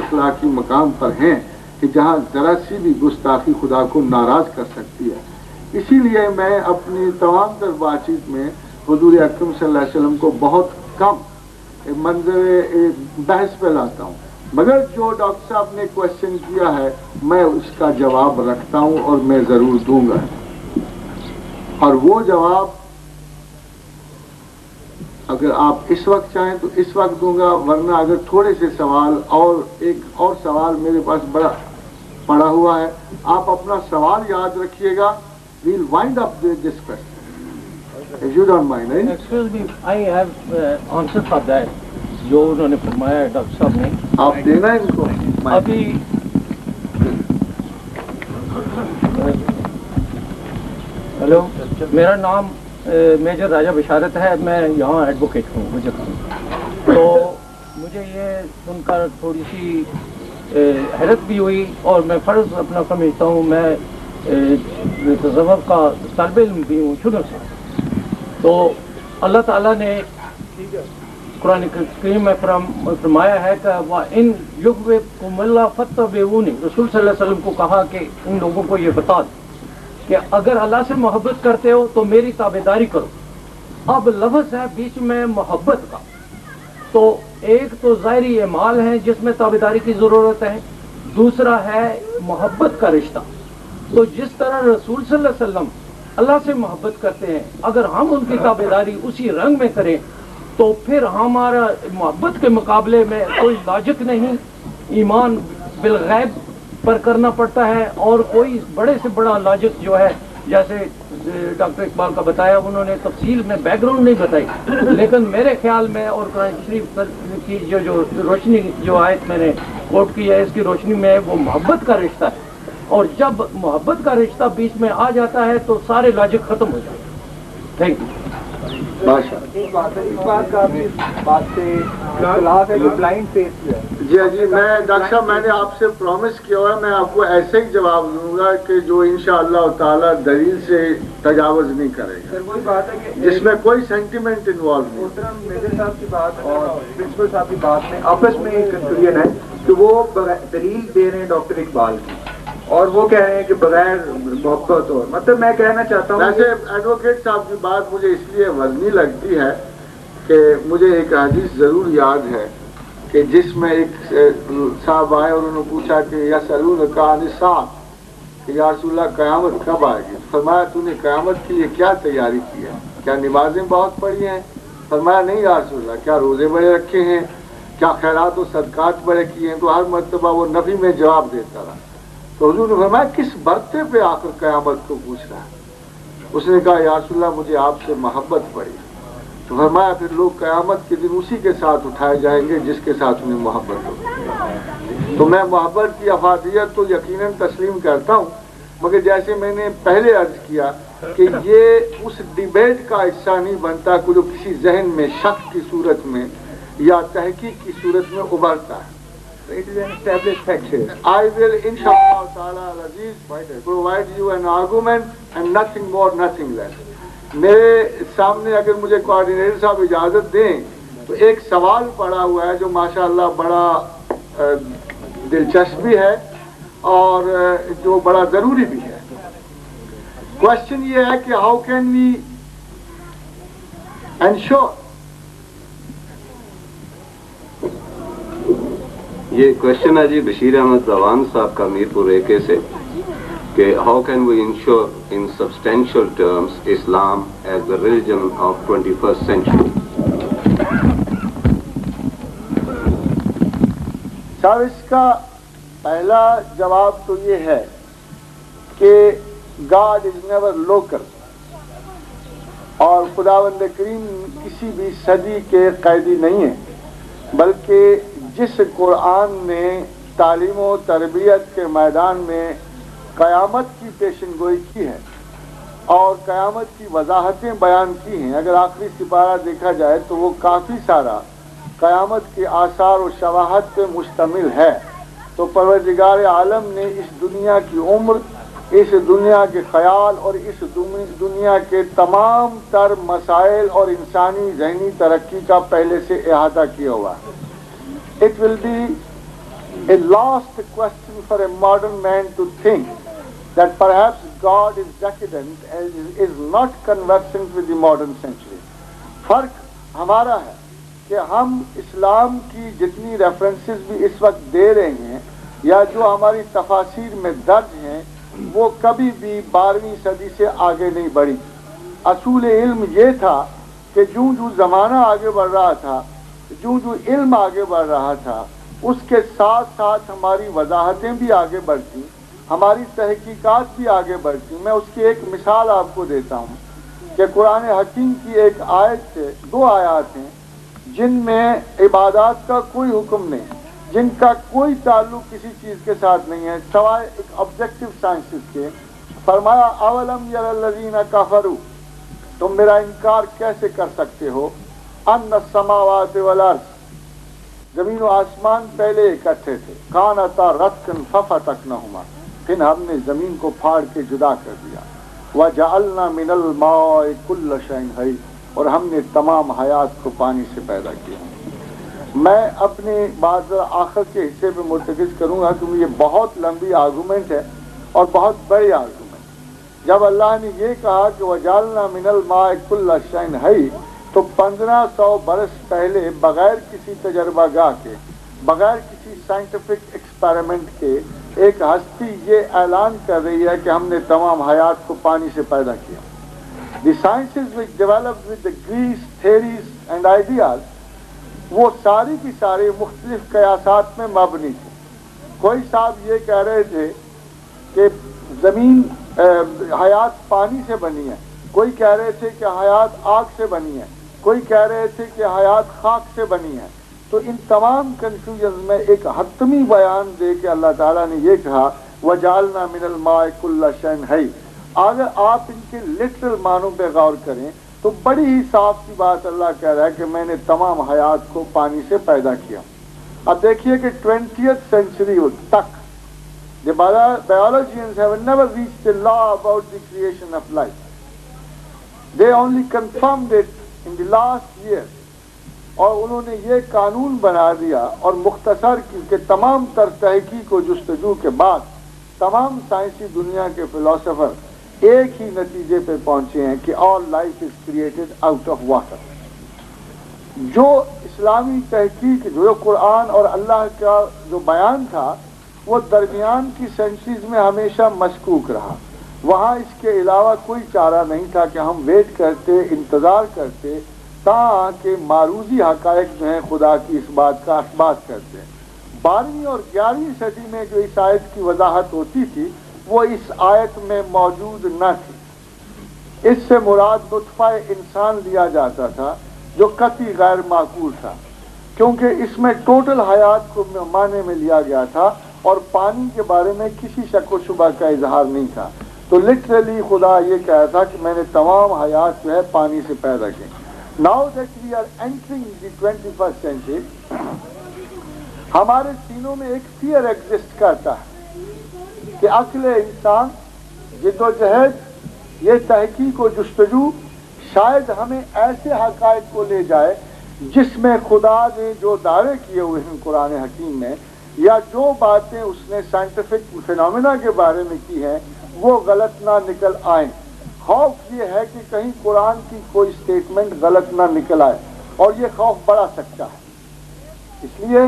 اخلاقی مقام پر ہیں کہ جہاں ذرا سی بھی گستاخی خدا کو ناراض کر سکتی ہے. اسی لیے میں اپنی تمام تر بات چیت میں حضور اکرم صلی اللہ علیہ وسلم کو بہت کم منظر بحث پہ لاتا ہوں، مگر جو ڈاکٹر صاحب نے کوشچن کیا ہے میں اس کا جواب رکھتا ہوں اور میں ضرور دوں گا، اور وہ جواب اگر آپ اس وقت چاہیں تو اس وقت دوں گا، ورنہ اگر تھوڑے سے سوال اور ایک اور سوال میرے پاس بڑا پڑا ہوا ہے، آپ اپنا سوال یاد رکھیے گا. We'll wind up this question if you don't mind. Excuse me, I have answer for that. جو انہوں نے فرمایا ہے ڈاکٹر صاحب نے، آپ دینا ان کو. ابھی ہلو، میرا نام میجر راجہ بشارت ہے، میں یہاں ایڈوکیٹ ہوں مجھے، تو مجھے یہ سن کر تھوڑی سی حیرت بھی ہوئی، اور میں فرض اپنا سمجھتا ہوں، میں تصوف کا طالب علم بھی ہوں شروع سے. تو اللہ تعالیٰ نے قرآن کریم میں فرمایا ہے کہ وَإِن يُحْبِبْكُمُ اللَّهُ فَاتَّبِعُونِی، رسول صلی اللہ علیہ وسلم کو کہا کہ ان لوگوں کو یہ بتا دو کہ اگر اللہ سے محبت کرتے ہو تو میری تابعداری کرو. اب لفظ ہے بیچ میں محبت کا، تو ایک تو ظاہری اعمال ہیں جس میں تابعداری کی ضرورت ہے، دوسرا ہے محبت کا رشتہ. تو جس طرح رسول صلی اللہ علیہ وسلم اللہ سے محبت کرتے ہیں، اگر ہم ان کی تابعداری اسی رنگ میں کریں تو پھر ہمارا محبت کے مقابلے میں کوئی لاجک نہیں، ایمان بالغیب پر کرنا پڑتا ہے، اور کوئی بڑے سے بڑا لاجک جو ہے، جیسے ڈاکٹر اقبال کا بتایا، انہوں نے تفصیل میں بیک گراؤنڈ نہیں بتائی، لیکن میرے خیال میں اور قرآن شریف کی جو روشنی جو آیت میں نے کوٹ کی ہے، اس کی روشنی میں وہ محبت کا رشتہ ہے، اور جب محبت کا رشتہ بیچ میں آ جاتا ہے تو سارے لاجک ختم ہو جاتے ہیں. Thank you. جی میں ڈاکٹر صاحب میں نے آپ سے پرومس کیا ہوا ہے، میں آپ کو ایسے ہی جواب دوں گا کہ جو انشاءاللہ تعالیٰ دلیل سے تجاوز نہیں کرے گا، وہی بات ہے کہ جس میں کوئی سینٹیمنٹ انوالو نہیں. محترم میجر صاحب کی بات اور پرنسپل صاحب کی بات میں آپس میں ایک کنفیوژن ہے کہ وہ دلیل دے رہے ہیں ڈاکٹر اقبال کی، اور وہ کہہ رہے ہیں کہ بغیر محبت، اور مطلب میں کہنا چاہتا ہوں ویسے ایڈوکیٹ صاحب کی بات مجھے اس لیے وزنی لگتی ہے کہ مجھے ایک حدیث ضرور یاد ہے کہ جس میں ایک صاحب آئے اور انہوں نے پوچھا کہ یسألونک عن الساعۃ، کہ یا رسول اللہ قیامت کب آئے گی؟ فرمایا تو نے قیامت کے لیے کیا تیاری کی ہے؟ کیا نمازیں بہت پڑھی ہیں؟ فرمایا نہیں یا رسول اللہ. کیا روزے بڑے رکھے ہیں؟ کیا خیرات و صدقات بڑے کیے ہیں؟ تو ہر مرتبہ وہ نفی میں جواب دیتا رہا. تو حضور نے فرمایا کس برتے پہ آخر قیامت کو پوچھ رہا ہے؟ اس نے کہا یا رسول اللہ مجھے آپ سے محبت پڑی. تو فرمایا پھر لوگ قیامت کے دن اسی کے ساتھ اٹھائے جائیں گے جس کے ساتھ انہیں محبت ہو. تو میں محبت کی افادیت تو یقیناً تسلیم کرتا ہوں، مگر جیسے میں نے پہلے عرض کیا کہ یہ اس ڈیبیٹ کا حصہ نہیں بنتا کہ جو کسی ذہن میں شک کی صورت میں یا تحقیق کی صورت میں ابھرتا ہے. It is an established fact here. I will inshallah ta'ala al-Aziz provide you an argument and nothing more, nothing less. میرے سامنے اگر مجھے کوآرڈینیٹر صاحب اجازت دیں تو ایک سوال پڑا ہوا ہے جو ماشاءاللہ بڑا دلچسپ بھی ہے اور جو بڑا ضروری بھی ہے. کوشچن یہ ہے کہ ہاؤ کین وی انشور، یہ کوشچن ہے جی بشیر احمد روان صاحب کا میرپور ایکے سے کہ how can we ensure in substantial terms Islam is the religion of 21st century. صاحب اس کا پہلا جواب تو یہ ہے کہ گاڈ از نیور لوکل، اور خداوند کریم کسی بھی صدی کے قیدی نہیں ہے، بلکہ جس قرآن نے تعلیم و تربیت کے میدان میں قیامت کی پیشن گوئی کی ہے اور قیامت کی وضاحتیں بیان کی ہیں، اگر آخری سپارہ دیکھا جائے تو وہ کافی سارا قیامت کے آثار و شواہد پہ مشتمل ہے. تو پروردگار عالم نے اس دنیا کی عمر، اس دنیا کے خیال اور اس دنیا کے تمام تر مسائل اور انسانی ذہنی ترقی کا پہلے سے احاطہ کیا ہوا ہے. It will be a lost question for a modern man to think that perhaps God is decadent and is not conversant with the modern century. فرق ہمارا ہے کہ ہم اسلام کی جتنی ریفرنسز بھی اس وقت دے رہے ہیں یا جو ہماری تفاسیر میں درج ہیں وہ کبھی بھی 12ویں صدی سے آگے نہیں بڑھی. اصول علم یہ تھا کہ جو زمانہ آگے بڑھ رہا تھا، جو علم آگے بڑھ رہا تھا، اس کے ساتھ ساتھ ہماری وضاحتیں بھی آگے بڑھتی، ہماری تحقیقات بھی آگے بڑھتی. میں اس کی ایک مثال آپ کو دیتا ہوں کہ قرآن حکیم کی ایک آیت سے 2 آیات ہیں جن میں عبادات کا کوئی حکم نہیں، جن کا کوئی تعلق کسی چیز کے ساتھ نہیں ہے سوائے ایک آبجیکٹو سائنسز کے. فرمایا اولم یر الذین کفروا، تم میرا انکار کیسے کر سکتے ہو، ان السماوات والارض، زمین و آسمان پہلے اکٹھے تھے، کانتا رتقا ففتقناہما، پھر ہم نے زمین کو پھاڑ کے جدا کر دیا، وجعلنا من الماء کل شیء حی، اور ہم نے تمام حیات کو پانی سے پیدا کیا. میں اپنے بعض آخر کے حصے پہ مرتکز کروں گا کیونکہ یہ بہت لمبی آرگومنٹ ہے اور بہت بڑی آرگومنٹ. جب اللہ نے یہ کہا کہ وجعلنا من الماء کل شیء حی، تو 1500 برس پہلے بغیر کسی تجربہ گاہ کے، بغیر کسی سائنٹیفک ایکسپیریمنٹ کے ایک ہستی یہ اعلان کر رہی ہے کہ ہم نے تمام حیات کو پانی سے پیدا کیا. The sciences which developed with the Greece theories and ideas وہ ساری کی ساری مختلف قیاسات میں مبنی تھی. کوئی صاحب یہ کہہ رہے تھے کہ زمین حیات پانی سے بنی ہے، کوئی کہہ رہے تھے کہ حیات آگ سے بنی ہے، کوئی کہہ رہے تھے کہ حیات خاک سے بنی ہے. تو ان تمام کنفیوژن میں ایک حتمی بیان دے کے اللہ تعالیٰ نے یہ کہا وجعلنا من الماء کل شیء حی. اگر آپ ان کے لٹرل معنوں پہ غور کریں تو بڑی ہی صاف سی بات اللہ کہہ رہا ہے کہ میں نے تمام حیات کو پانی سے پیدا کیا. اب دیکھیے کہ 20th century تک the biologians have never reached a law about the creation of life. They only confirmed it in the last year. اور انہوں نے یہ قانون بنا دیا اور مختصر کہ تمام تر تحقیق و جستجو کے بعد تمام سائنسی دنیا کے فلاسفر ایک ہی نتیجے پہ پہنچے ہیں کہ all life is created out of water. جو اسلامی تحقیق جو قرآن اور اللہ کا جو بیان تھا وہ درمیان کی سینچریز میں ہمیشہ مشکوک رہا. وہاں اس کے علاوہ کوئی چارہ نہیں تھا کہ ہم ویٹ کرتے، انتظار کرتے تاکہ معروضی حقائق جو ہیں خدا کی اس بات کا اثبات کرتے ہیں. 12ویں اور 11ویں صدی میں جو اس آیت کی وضاحت ہوتی تھی وہ اس آیت میں موجود نہ تھی. اس سے مراد نطفہ انسان لیا جاتا تھا جو قطعی غیر معقول تھا، کیونکہ اس میں ٹوٹل حیات کو معنی میں لیا گیا تھا اور پانی کے بارے میں کسی شک و شبہ کا اظہار نہیں تھا. تو لٹرلی خدا یہ کہا تھا کہ میں نے تمام حیات جو ہے پانی سے پیدا کی. Now that we are entering the 21st century, ہمارے سینوں میں ایک فیئر ایگزسٹ کرتا ہے کہ عقل انسان جد و جہد یہ تحقیق و جستجو شاید ہمیں ایسے حقائق کو لے جائے جس میں خدا نے جو دعوے کیے ہوئے ہیں قرآن حکیم میں یا جو باتیں اس نے سائنٹیفک فینومینا کے بارے میں کی ہیں وہ غلط نہ نکل آئیں. خوف یہ ہے کہ کہیں قرآن کی کوئی سٹیٹمنٹ غلط نہ نکل آئے اور یہ خوف بڑا سچا ہے. اس لیے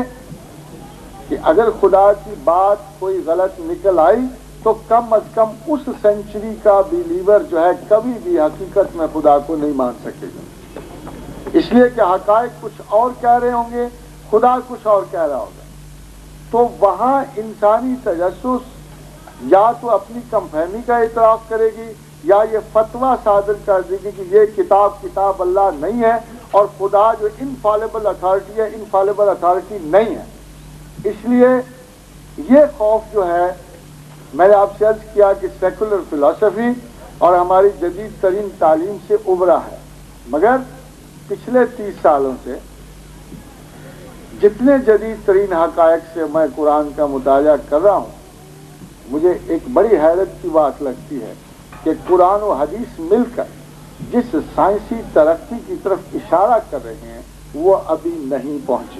کہ اگر خدا کی بات کوئی غلط نکل آئی تو کم از کم اس سینچری کا بیلیور جو ہے کبھی بھی حقیقت میں خدا کو نہیں مان سکے گا. اس لیے کہ حقائق کچھ اور کہہ رہے ہوں گے، خدا کچھ اور کہہ رہا ہوگا. تو وہاں انسانی تجسس یا تو اپنی کم فہمی کا اعتراف کرے گی یا یہ فتویٰ صادر کر دے گی کہ یہ کتاب اللہ نہیں ہے اور خدا جو انفالبل اتھارٹی ہے انفالبل اتھارٹی نہیں ہے. اس لیے یہ خوف جو ہے میں نے آپ سے عرض کیا کہ سیکولر فلسفی اور ہماری جدید ترین تعلیم سے ابھرا ہے، مگر پچھلے 30 سالوں سے جتنے جدید ترین حقائق سے میں قرآن کا مطالعہ کر رہا ہوں مجھے ایک بڑی حیرت کی بات لگتی ہے کہ قرآن و حدیث مل کر جس سائنسی ترقی کی طرف اشارہ کر رہے ہیں وہ ابھی نہیں پہنچے.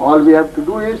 All we have to do is